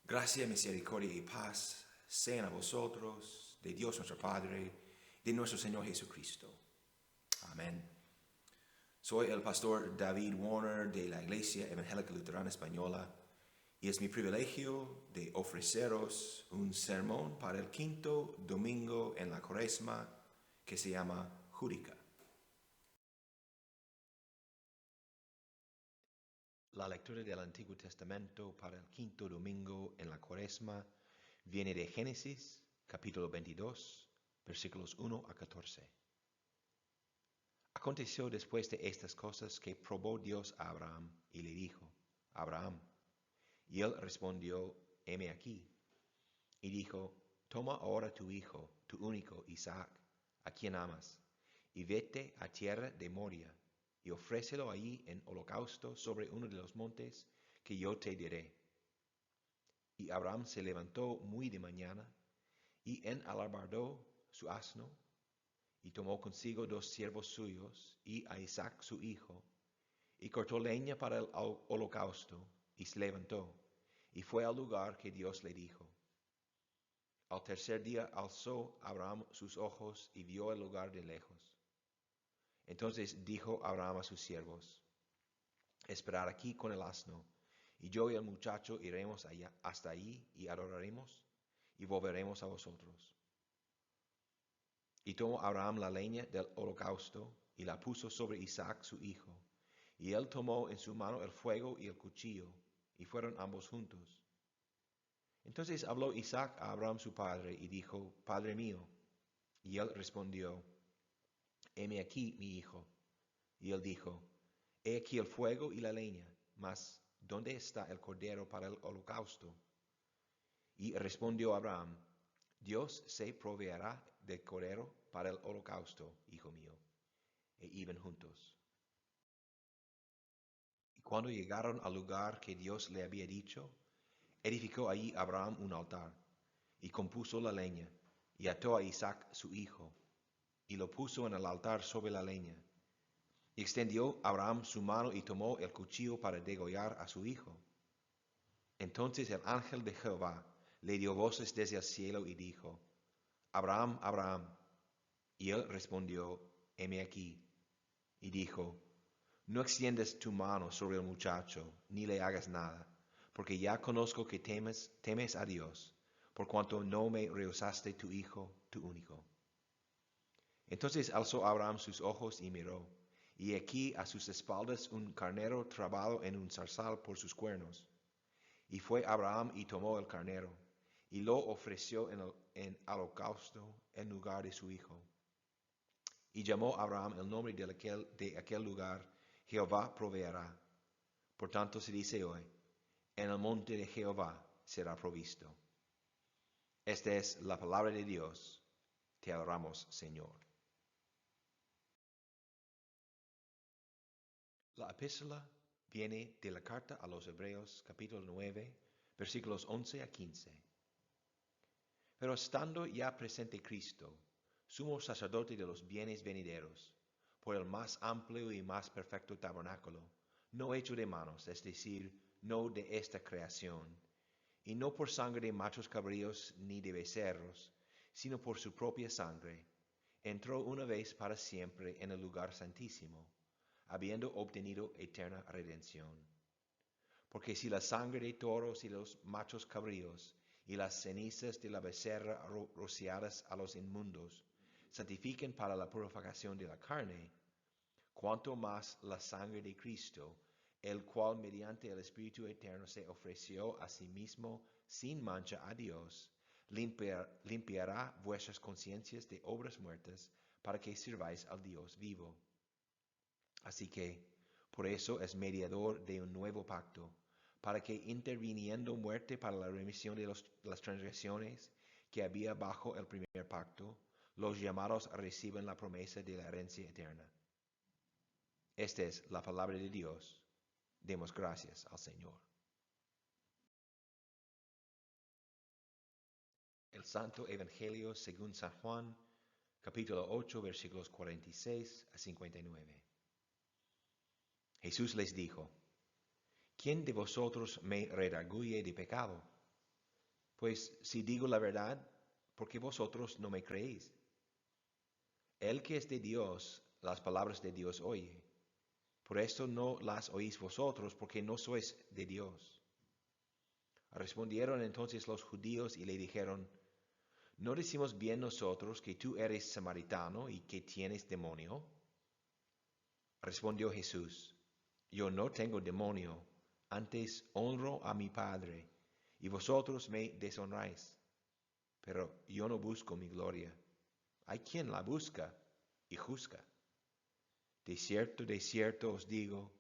Gracia, misericordia y paz sean a vosotros, de Dios nuestro Padre, de nuestro Señor Jesucristo. Amén. Soy el pastor David Warner de la Iglesia Evangélica Luterana Española y es mi privilegio de ofreceros un sermón para el quinto domingo en la Cuaresma que se llama Júdica. La lectura del Antiguo Testamento para el quinto domingo en la Cuaresma viene de Génesis, capítulo 22, versículos 1 a 14. Aconteció después de estas cosas que probó Dios a Abraham y le dijo, Abraham. Y él respondió, heme aquí. Y dijo, toma ahora tu hijo, tu único Isaac, a quien amas, y vete a tierra de Moria, y ofrécelo allí en holocausto sobre uno de los montes que yo te diré. Y Abraham se levantó muy de mañana, y enalbardó su asno, y tomó consigo 2 siervos suyos, y a Isaac su hijo, y cortó leña para el holocausto, y se levantó, y fue al lugar que Dios le dijo. Al tercer día alzó Abraham sus ojos y vio el lugar de lejos. Entonces dijo Abraham a sus siervos, esperad aquí con el asno, y yo y el muchacho iremos allá, hasta allí y adoraremos, y volveremos a vosotros. Y tomó Abraham la leña del holocausto, y la puso sobre Isaac su hijo, y él tomó en su mano el fuego y el cuchillo, y fueron ambos juntos. Entonces habló Isaac a Abraham su padre, y dijo, Padre mío. Y él respondió, heme aquí, mi hijo. Y él dijo, he aquí el fuego y la leña, mas ¿dónde está el cordero para el holocausto? Y respondió Abraham, Dios se proveerá del cordero para el holocausto, hijo mío. E iban juntos. Y cuando llegaron al lugar que Dios le había dicho, edificó allí Abraham un altar, y compuso la leña, y ató a Isaac su hijo, y lo puso en el altar sobre la leña. Y extendió Abraham su mano y tomó el cuchillo para degollar a su hijo. Entonces el ángel de Jehová le dio voces desde el cielo y dijo, Abraham, Abraham. Y él respondió, heme aquí. Y dijo, no extiendas tu mano sobre el muchacho, ni le hagas nada, porque ya conozco que temes a Dios, por cuanto no me rehusaste tu hijo, tu único. Entonces alzó Abraham sus ojos y miró, y aquí a sus espaldas un carnero trabado en un zarzal por sus cuernos. Y fue Abraham y tomó el carnero, y lo ofreció en holocausto en lugar de su hijo. Y llamó Abraham el nombre de aquel lugar, Jehová proveerá. Por tanto se dice hoy, en el monte de Jehová será provisto. Esta es la palabra de Dios. Te adoramos, Señor. La epístola viene de la carta a los Hebreos, capítulo 9, versículos 11 a 15. Pero estando ya presente Cristo, sumo sacerdote de los bienes venideros, por el más amplio y más perfecto tabernáculo, no hecho de manos, es decir, no de esta creación, y no por sangre de machos cabríos ni de becerros, sino por su propia sangre, entró una vez para siempre en el lugar santísimo, habiendo obtenido eterna redención. Porque si la sangre de toros y los machos cabríos y las cenizas de la becerra rociadas a los inmundos santifican para la purificación de la carne, cuanto más la sangre de Cristo, el cual mediante el Espíritu Eterno se ofreció a sí mismo sin mancha a Dios, limpiará vuestras conciencias de obras muertas para que sirváis al Dios vivo. Así que, por eso es mediador de un nuevo pacto, para que interviniendo muerte para la remisión de las transgresiones que había bajo el primer pacto, los llamados reciban la promesa de la herencia eterna. Esta es la palabra de Dios. Demos gracias al Señor. El Santo Evangelio según San Juan, capítulo 8, versículos 46 a 59. Jesús les dijo, ¿quién de vosotros me redarguye de pecado? Pues si digo la verdad, ¿por qué vosotros no me creéis? El que es de Dios, las palabras de Dios oye. Por esto no las oís vosotros, porque no sois de Dios. Respondieron entonces los judíos y le dijeron, ¿no decimos bien nosotros que tú eres samaritano y que tienes demonio? Respondió Jesús, yo no tengo demonio, antes honro a mi Padre, y vosotros me deshonráis. Pero yo no busco mi gloria. Hay quien la busca y juzga. De cierto os digo,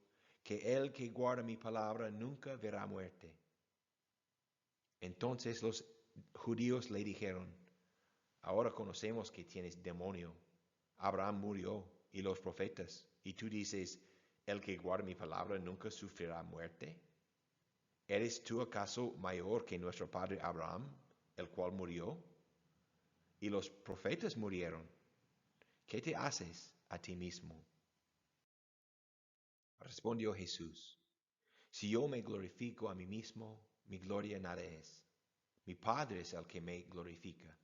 que el que guarda mi palabra nunca verá muerte. Entonces los judíos le dijeron, ahora conocemos que tienes demonio. Abraham murió y los profetas, y tú dices, el que guarda mi palabra nunca sufrirá muerte. ¿Eres tú acaso mayor que nuestro padre Abraham, el cual murió? Y los profetas murieron. ¿Qué te haces a ti mismo? Respondió Jesús, si yo me glorifico a mí mismo, mi gloria nada es. Mi Padre es el que me glorifica,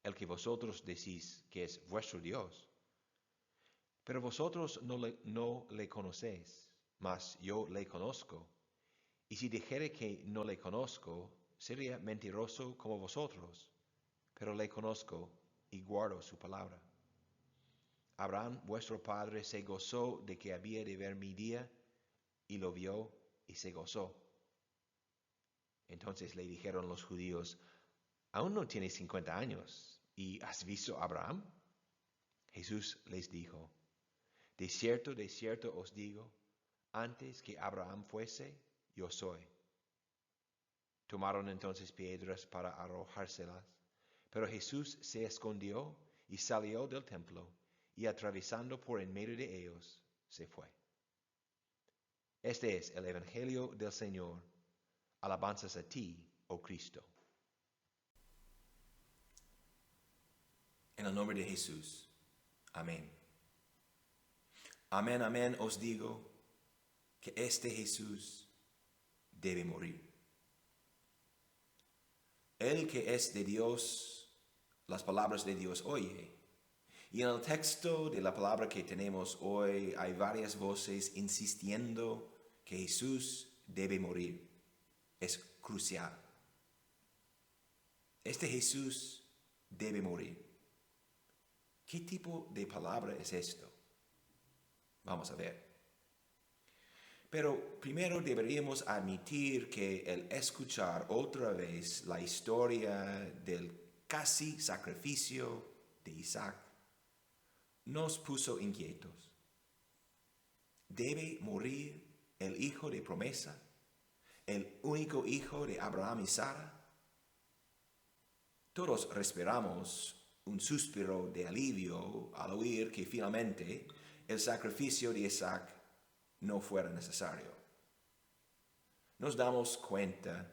el que vosotros decís que es vuestro Dios. Pero vosotros no le conocéis, mas yo le conozco. Y si dijere que no le conozco, sería mentiroso como vosotros, pero le conozco y guardo su palabra. Abraham, vuestro padre, se gozó de que había de ver mi día, y lo vio y se gozó. Entonces le dijeron los judíos, aún no tienes 50 años, ¿y has visto a Abraham? Jesús les dijo, de cierto os digo, antes que Abraham fuese, yo soy. Tomaron entonces piedras para arrojárselas, pero Jesús se escondió y salió del templo, y atravesando por en medio de ellos, se fue. Este es el Evangelio del Señor. Alabanzas a ti, oh Cristo. En el nombre de Jesús. Amén. Amén, amén, os digo que este Jesús debe morir. El que es de Dios, las palabras de Dios oye. Y en el texto de la palabra que tenemos hoy hay varias voces insistiendo que Jesús debe morir. Es crucial. Este Jesús debe morir. ¿Qué tipo de palabra es esto? Vamos a ver. Pero primero deberíamos admitir que el escuchar otra vez la historia del casi sacrificio de Isaac nos puso inquietos. ¿Debe morir el hijo de promesa? ¿El único hijo de Abraham y Sara? Todos respiramos un suspiro de alivio al oír que finalmente el sacrificio de Isaac no fuera necesario. Nos damos cuenta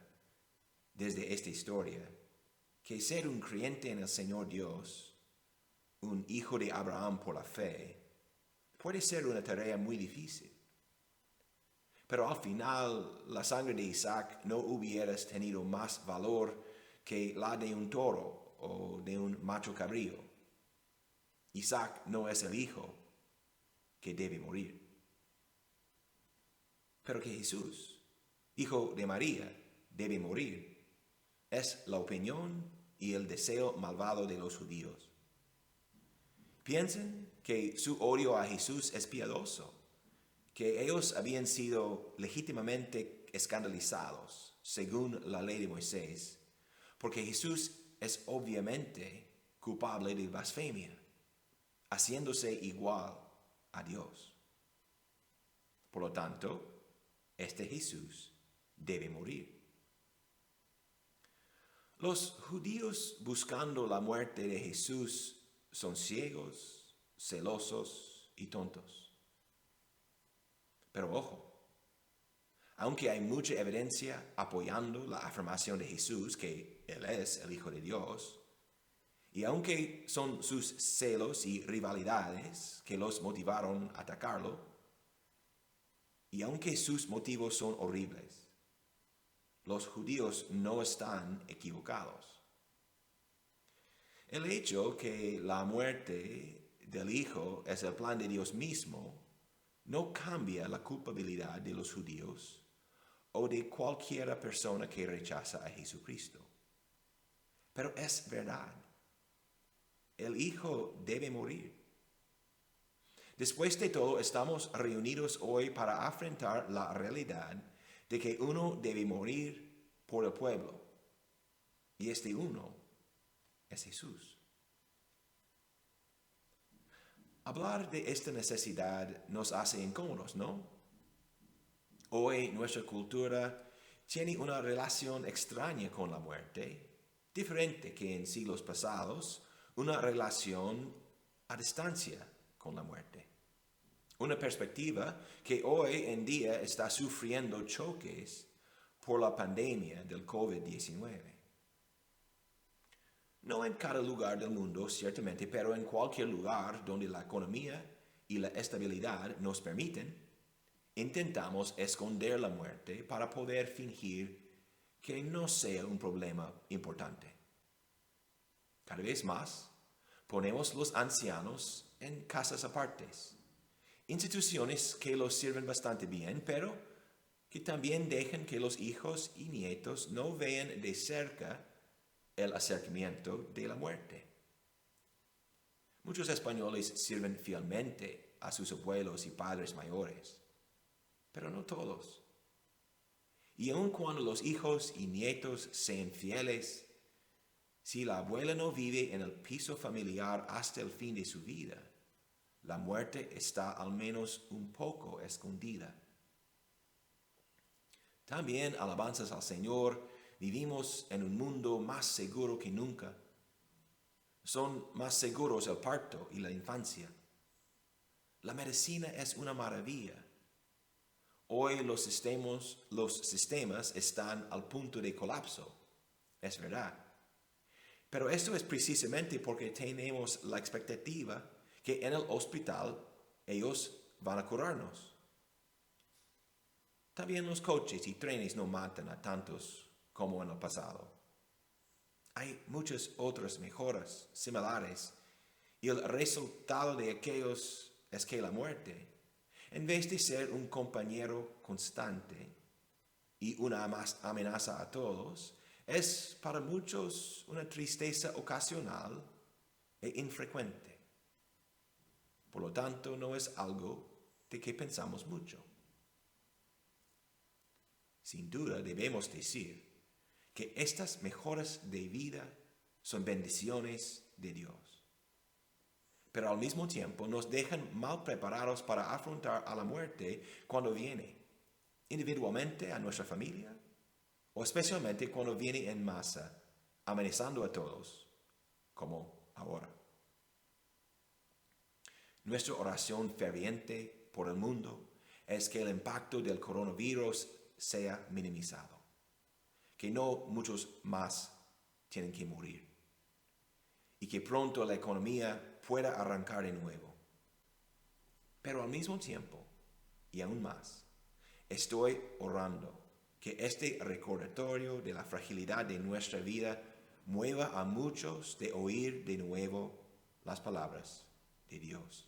desde esta historia que ser un creyente en el Señor Dios, un hijo de Abraham por la fe, puede ser una tarea muy difícil. Pero al final, la sangre de Isaac no hubiera tenido más valor que la de un toro o de un macho cabrío. Isaac no es el hijo que debe morir. Pero que Jesús, hijo de María, debe morir, es la opinión y el deseo malvado de los judíos. Piensen que su odio a Jesús es piadoso, que ellos habían sido legítimamente escandalizados, según la ley de Moisés, porque Jesús es obviamente culpable de blasfemia, haciéndose igual a Dios. Por lo tanto, este Jesús debe morir. Los judíos buscando la muerte de Jesús son ciegos, celosos y tontos. Pero ojo, aunque hay mucha evidencia apoyando la afirmación de Jesús que Él es el Hijo de Dios, y aunque son sus celos y rivalidades que los motivaron a atacarlo, y aunque sus motivos son horribles, los judíos no están equivocados. El hecho que la muerte del Hijo es el plan de Dios mismo no cambia la culpabilidad de los judíos o de cualquier persona que rechaza a Jesucristo. Pero es verdad. El Hijo debe morir. Después de todo, estamos reunidos hoy para afrontar la realidad de que uno debe morir por el pueblo. Y este uno es Jesús. Hablar de esta necesidad nos hace incómodos, ¿no? Hoy nuestra cultura tiene una relación extraña con la muerte, diferente que en siglos pasados, una relación a distancia con la muerte. Una perspectiva que hoy en día está sufriendo choques por la pandemia del COVID-19. No en cada lugar del mundo, ciertamente, pero en cualquier lugar donde la economía y la estabilidad nos permiten, intentamos esconder la muerte para poder fingir que no sea un problema importante. Cada vez más, ponemos los ancianos en casas apartes, instituciones que los sirven bastante bien, pero que también dejan que los hijos y nietos no vean de cerca el acercamiento de la muerte. Muchos españoles sirven fielmente a sus abuelos y padres mayores, pero no todos. Y aun cuando los hijos y nietos sean fieles, si la abuela no vive en el piso familiar hasta el fin de su vida, la muerte está al menos un poco escondida. También, alabanzas al Señor, vivimos en un mundo más seguro que nunca. Son más seguros el parto y la infancia. La medicina es una maravilla. Hoy los sistemas están al punto de colapso, es verdad. Pero esto es precisamente porque tenemos la expectativa que en el hospital ellos van a curarnos. También los coches y trenes no matan a tantos como en el pasado. Hay muchas otras mejoras similares y el resultado de aquellos es que la muerte, en vez de ser un compañero constante y una amenaza a todos, es para muchos una tristeza ocasional e infrecuente. Por lo tanto, no es algo de que pensamos mucho. Sin duda debemos decir que estas mejoras de vida son bendiciones de Dios. Pero al mismo tiempo nos dejan mal preparados para afrontar a la muerte cuando viene, individualmente a nuestra familia, o especialmente cuando viene en masa, amenazando a todos, como ahora. Nuestra oración ferviente por el mundo es que el impacto del coronavirus sea minimizado, que no muchos más tienen que morir y que pronto la economía pueda arrancar de nuevo. Pero al mismo tiempo, y aún más, estoy orando que este recordatorio de la fragilidad de nuestra vida mueva a muchos de oír de nuevo las palabras de Dios.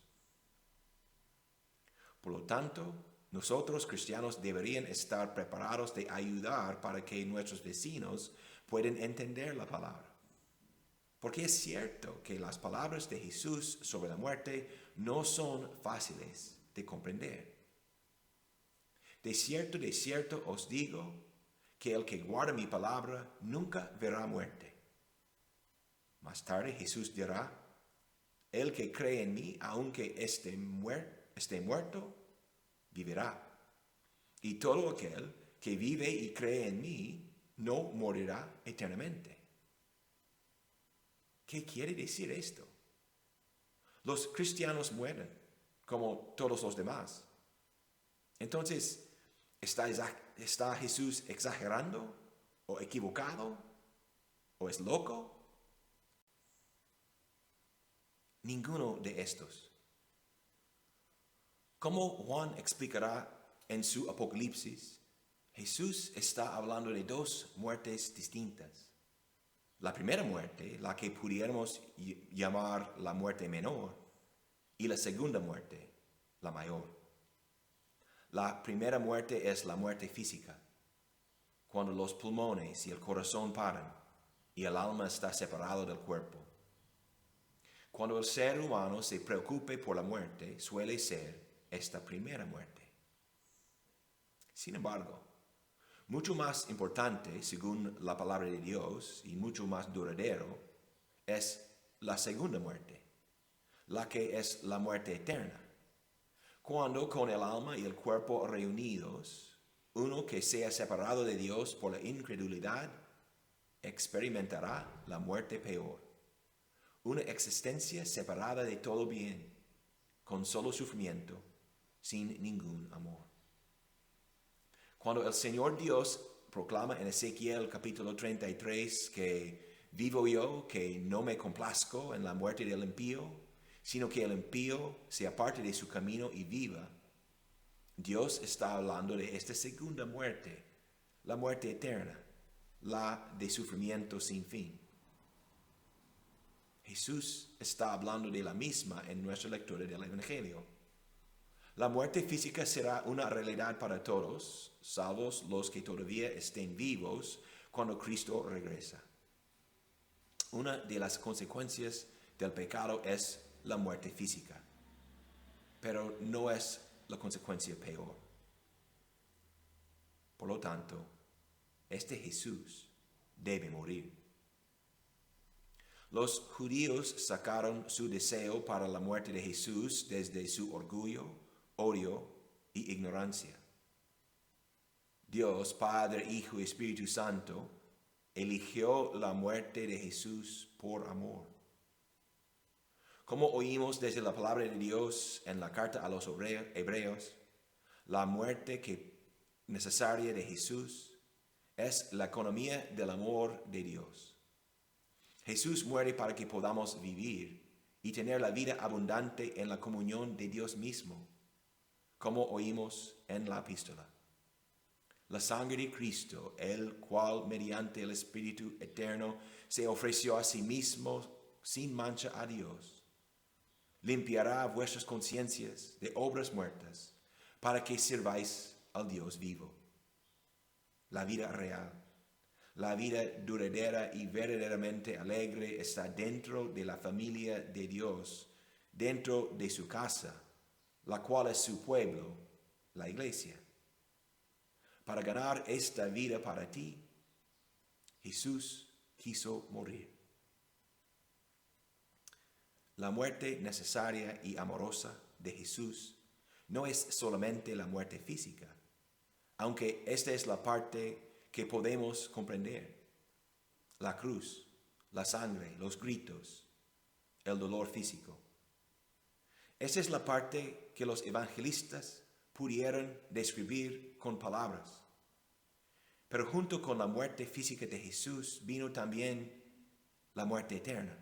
Por lo tanto, nosotros cristianos deberían estar preparados de ayudar para que nuestros vecinos puedan entender la palabra. Porque es cierto que las palabras de Jesús sobre la muerte no son fáciles de comprender. De cierto os digo que el que guarda mi palabra nunca verá muerte. Más tarde Jesús dirá, el que cree en mí, aunque esté muerto, vivirá. Y todo aquel que vive y cree en mí no morirá eternamente. ¿Qué quiere decir esto? Los cristianos mueren, como todos los demás. Entonces, ¿está Jesús exagerando o equivocado o es loco? Ninguno de estos. ¿Cómo Juan explicará en su Apocalipsis Jesús está hablando de dos muertes distintas. La primera muerte, la que pudiéramos llamar la muerte menor, y la segunda muerte, la mayor. La primera muerte es la muerte física, cuando los pulmones y el corazón paran y el alma está separado del cuerpo. Cuando el ser humano se preocupe por la muerte, suele ser esta primera muerte. Sin embargo, mucho más importante, según la palabra de Dios, y mucho más duradero, es la segunda muerte, la que es la muerte eterna. Cuando con el alma y el cuerpo reunidos, uno que sea separado de Dios por la incredulidad, experimentará la muerte peor. Una existencia separada de todo bien, con solo sufrimiento, sin ningún amor. Cuando el Señor Dios proclama en Ezequiel capítulo 33 que vivo yo, que no me complazco en la muerte del impío, sino que el impío se aparte de su camino y viva, Dios está hablando de esta segunda muerte, la muerte eterna, la de sufrimiento sin fin. Jesús está hablando de la misma en nuestra lectura del Evangelio. La muerte física será una realidad para todos, salvos los que todavía estén vivos cuando Cristo regresa. Una de las consecuencias del pecado es la muerte física, pero no es la consecuencia peor. Por lo tanto, este Jesús debe morir. Los judíos sacaron su deseo para la muerte de Jesús desde su orgullo, odio y ignorancia. Dios, Padre, Hijo y Espíritu Santo, eligió la muerte de Jesús por amor. Como oímos desde la palabra de Dios en la carta a los hebreos, la muerte necesaria de Jesús es la economía del amor de Dios. Jesús muere para que podamos vivir y tener la vida abundante en la comunión de Dios mismo, como oímos en la epístola. La sangre de Cristo, el cual mediante el Espíritu eterno se ofreció a sí mismo sin mancha a Dios, limpiará vuestras conciencias de obras muertas para que sirváis al Dios vivo. La vida real, la vida duradera y verdaderamente alegre está dentro de la familia de Dios, dentro de su casa, la cual es su pueblo, la iglesia. Para ganar esta vida para ti, Jesús quiso morir. La muerte necesaria y amorosa de Jesús no es solamente la muerte física, aunque esta es la parte que podemos comprender. La cruz, la sangre, los gritos, el dolor físico. Esa es la parte que los evangelistas pudieron describir con palabras. Pero junto con la muerte física de Jesús vino también la muerte eterna,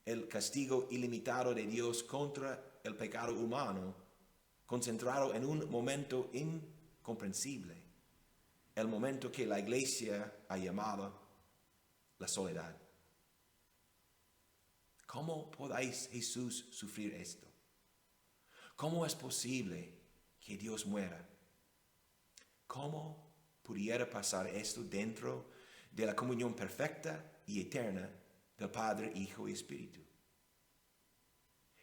el castigo ilimitado de Dios contra el pecado humano, concentrado en un momento incomprensible. El momento que la iglesia ha llamado la soledad. ¿Cómo podéis Jesús sufrir esto? ¿Cómo es posible que Dios muera? ¿Cómo pudiera pasar esto dentro de la comunión perfecta y eterna del Padre, Hijo y Espíritu?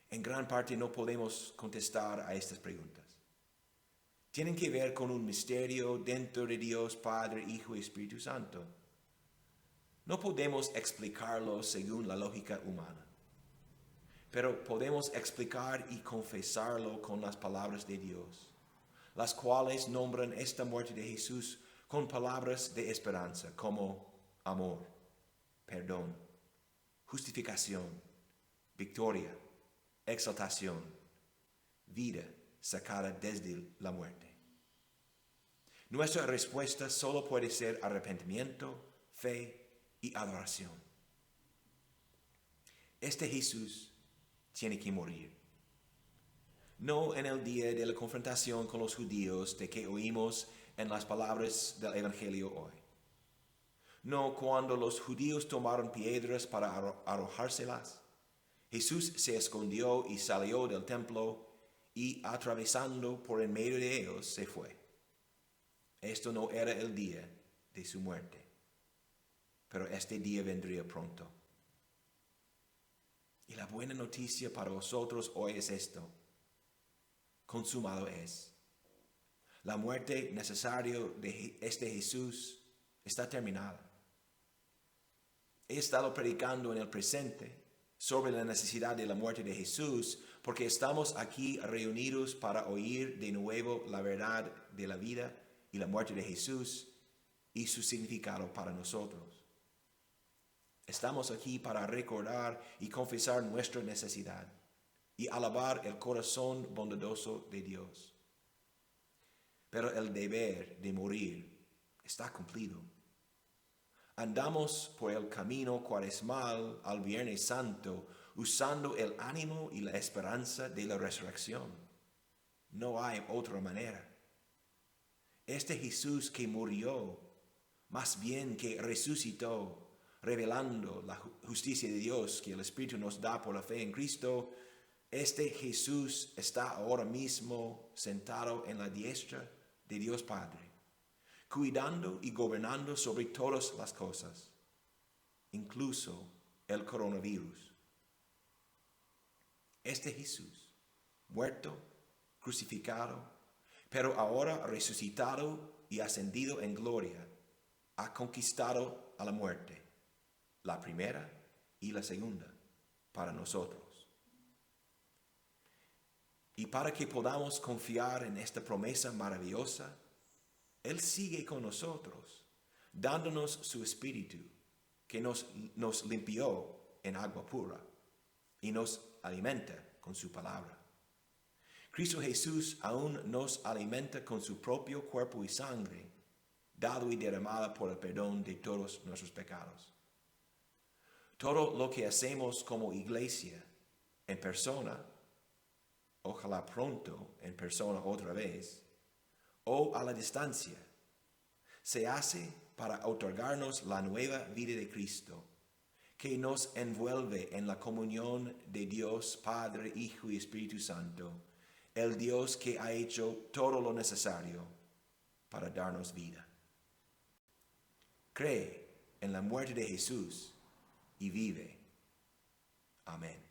En gran parte no podemos contestar a estas preguntas. Tienen que ver con un misterio dentro de Dios, Padre, Hijo y Espíritu Santo. No podemos explicarlo según la lógica humana, pero podemos explicar y confesarlo con las palabras de Dios, las cuales nombran esta muerte de Jesús con palabras de esperanza como amor, perdón, justificación, victoria, exaltación, vida sacada desde la muerte. Nuestra respuesta solo puede ser arrepentimiento, fe y adoración. Este Jesús tiene que morir. No en el día de la confrontación con los judíos de que oímos en las palabras del Evangelio hoy. No cuando los judíos tomaron piedras para arrojárselas. Jesús se escondió y salió del templo y atravesando por en medio de ellos se fue. Esto no era el día de su muerte, pero este día vendría pronto. Y la buena noticia para vosotros hoy es esto: consumado es. La muerte necesaria de este Jesús está terminada. He estado predicando en el presente sobre la necesidad de la muerte de Jesús porque estamos aquí reunidos para oír de nuevo la verdad de la vida y la muerte de Jesús y su significado para nosotros. Estamos aquí para recordar y confesar nuestra necesidad y alabar el corazón bondadoso de Dios. Pero el deber de morir está cumplido. Andamos por el camino cuaresmal al Viernes Santo usando el ánimo y la esperanza de la resurrección. No hay otra manera. Este Jesús que murió, más bien que resucitó, revelando la justicia de Dios que el Espíritu nos da por la fe en Cristo, este Jesús está ahora mismo sentado en la diestra de Dios Padre, cuidando y gobernando sobre todas las cosas, incluso el coronavirus. Este Jesús, muerto, crucificado, pero ahora resucitado y ascendido en gloria, ha conquistado a la muerte, la primera y la segunda, para nosotros. Y para que podamos confiar en esta promesa maravillosa, Él sigue con nosotros, dándonos su Espíritu, que nos limpió en agua pura y nos alimenta con su palabra. Cristo Jesús aún nos alimenta con su propio cuerpo y sangre, dado y derramada por el perdón de todos nuestros pecados. Todo lo que hacemos como iglesia, en persona, ojalá pronto en persona otra vez, o a la distancia, se hace para otorgarnos la nueva vida de Cristo, que nos envuelve en la comunión de Dios Padre, Hijo y Espíritu Santo, el Dios que ha hecho todo lo necesario para darnos vida. Cree en la muerte de Jesús y vive. Amén.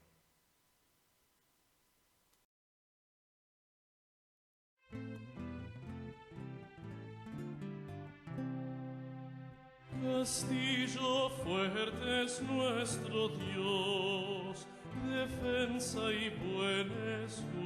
Castillo fuerte es nuestro Dios, defensa y buen escudo.